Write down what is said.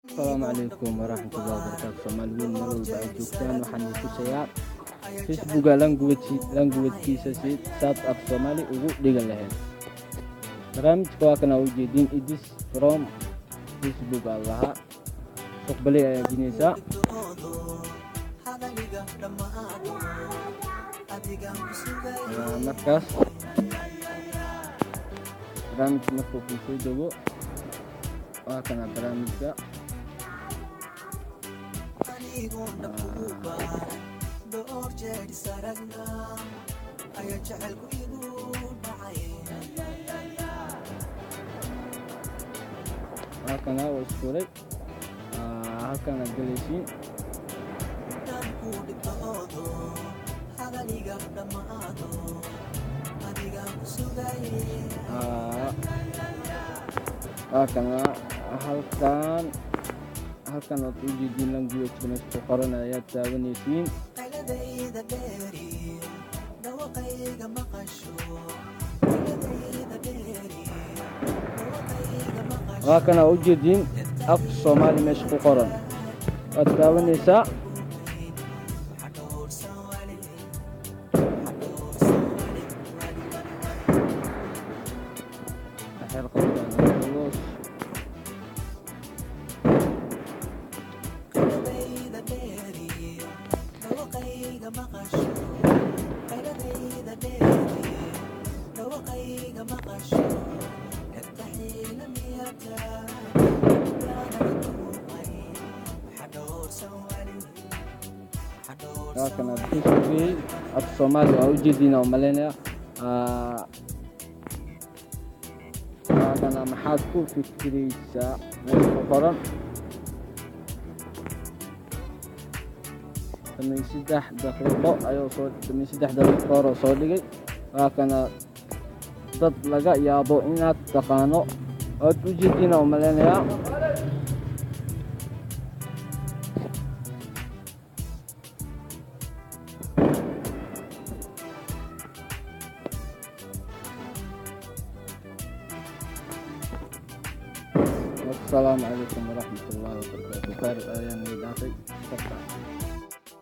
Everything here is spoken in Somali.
Asalaamu calaykum waraxmatullaahi wabarakaatu. Soomaaliweyn meel walba aad joogtaan waxaan idin tusayaa Facebooka language-kiisa saad af Soomaali ugu dhigan lahayd. Barnaamijka waa kana ujeedin edit from Facebook aa lahaa suqbali ayaa jinaysaa markaas barnaamijka markuu kuu soo dego waa kana barnaamijka halkana waa iskuulay halkana galaysiin halkana halkan aad u jeedin language meesha ku qoran ayaad taabanaysiin halkan aad u jeedin af Soomaali meesha ku qoran waad taabanaysaa halkan aad ku sugay af Soomaali waa ujeedin oo maleynaya halkan maxaad ku fikiraysaa meesha ku qoran 3 daqiiqo ayuu soo dhigay halkan dad laga yaabo inaad taqaano aad ujeedin oo maleynaya السلام عليكم ورحمة الله وبركاته.